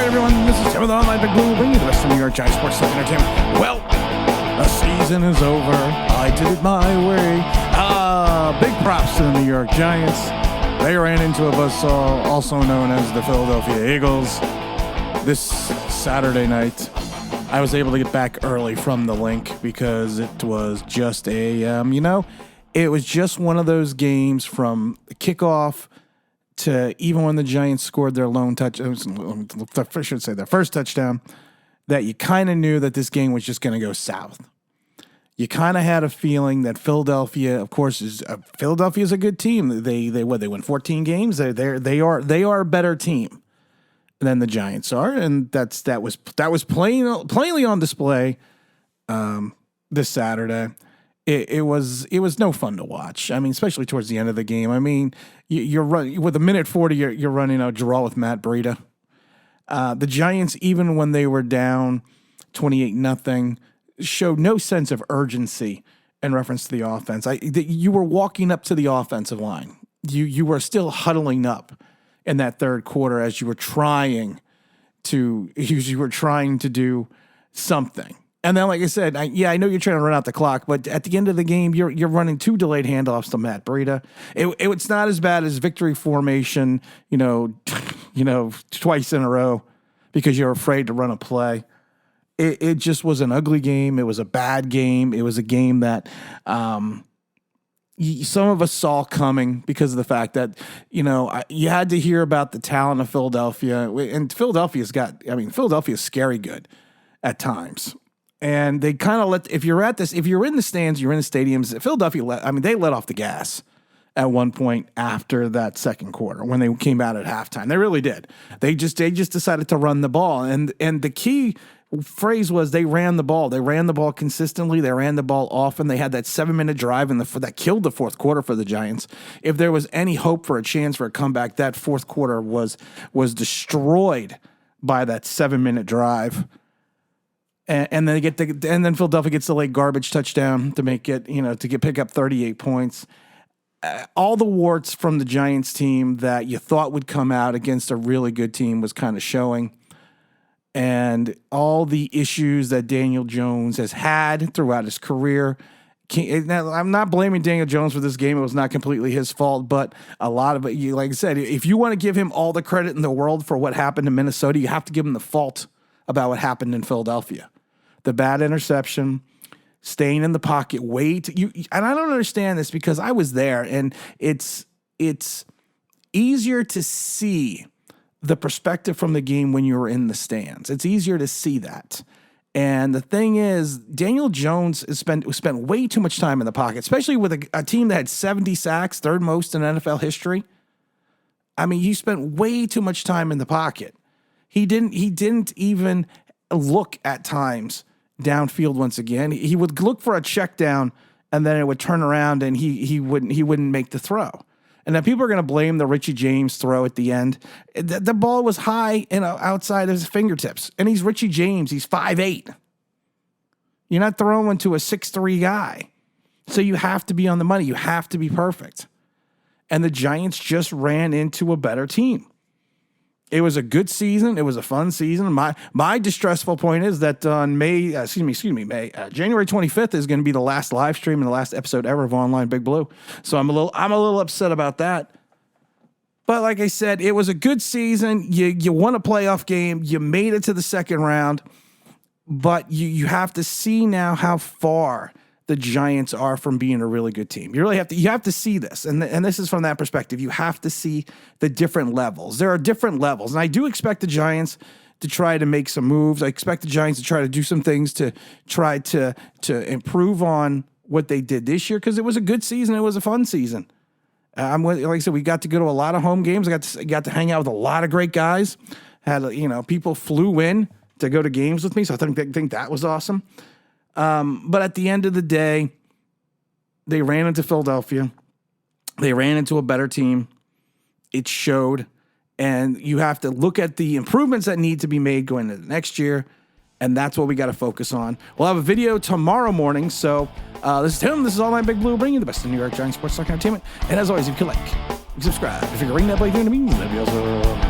everyone. This is Tim with Online Big Blue, bringing you the best of New York Giants sports talk entertainment. Well, the season is over. I did it my way. Big props to the New York Giants. They ran into a buzzsaw, also known as the Philadelphia Eagles. This Saturday night, I was able to get back early from the link because it was just it was just one of those games from kickoff to even when the Giants scored their lone touch, I should say their first touchdown, that you kind of knew that this game was just going to go south. You kind of had a feeling that Philadelphia, of course, Philadelphia is a good team. They win 14 games. They are a better team than the Giants are, and that was plainly on display this Saturday. It was no fun to watch. I mean, especially towards the end of the game. I mean, you're running with a minute 40. You're running a draw with Matt Breida. The Giants, even when they were down 28-0, showed no sense of urgency in reference to the offense. You were walking up to the offensive line. You were still huddling up in that third quarter as you were trying to do something. And then, like I said, I know you're trying to run out the clock, but at the end of the game, you're running two delayed handoffs to Matt Breida. It's not as bad as victory formation, twice in a row because you're afraid to run a play. It just was an ugly game. It was a bad game. It was a game that some of us saw coming because of the fact that, you had to hear about the talent of Philadelphia. And Philadelphia's scary good at times. And they kind of if you're in the stands, you're in the stadiums, Philadelphia, they let off the gas at one point after that second quarter when they came out at halftime. They really did. They just decided to run the ball. And the key phrase was they ran the ball. They ran the ball consistently. They ran the ball often. They had that 7-minute drive that killed the fourth quarter for the Giants. If there was any hope for a chance for a comeback, that fourth quarter was destroyed by that 7-minute drive. And then Philadelphia gets the late garbage touchdown to make it, pick up 38 points. All the warts from the Giants team that you thought would come out against a really good team was kind of showing. And all the issues that Daniel Jones has had throughout his career. Now, I'm not blaming Daniel Jones for this game. It was not completely his fault, but a lot of it, like I said, if you want to give him all the credit in the world for what happened in Minnesota, you have to give him the fault about what happened in Philadelphia. The bad interception, staying in the pocket, and I don't understand this because I was there, and it's easier to see the perspective from the game when you're in the stands. It's easier to see that. And the thing is, Daniel Jones has spent way too much time in the pocket, especially with a team that had 70 sacks, third most in NFL history. I mean, he spent way too much time in the pocket. He didn't even look at times downfield once again. He would look for a check down, and then it would turn around, and he wouldn't make the throw. And then people are going to blame the Richie James throw at the end. The ball was high and outside of his fingertips, and he's Richie James. He's 5'8". You're not throwing to a 6'3" guy, so you have to be on the money. You have to be perfect. And the Giants just ran into a better team. It was a good season. It was a fun season. My distressful point is that on January 25th is going to be the last live stream and the last episode ever of Online Big Blue. So I'm a little upset about that. But like I said, it was a good season. You won a playoff game. You made it to the second round. But you have to see now how far the Giants are from being a really good team. You have to see this. And this is from that perspective. You have to see the different levels. There are different levels. And I do expect the Giants to try to make some moves. I expect the Giants to try to do some things to try to improve on what they did this year because it was a good season. It was a fun season. Like I said, we got to go to a lot of home games. I got to hang out with a lot of great guys. People flew in to go to games with me. So I think that was awesome. But at the end of the day, they ran into Philadelphia. They ran into a better team. It showed. And you have to look at the improvements that need to be made going into the next year. And that's what we got to focus on. We'll have a video tomorrow morning. So this is Tim. This is Online Big Blue, bringing you the best of New York Giants sports talk entertainment. And as always, if you like, subscribe. If you're ring that bell, you're doing to me, that'd be awesome.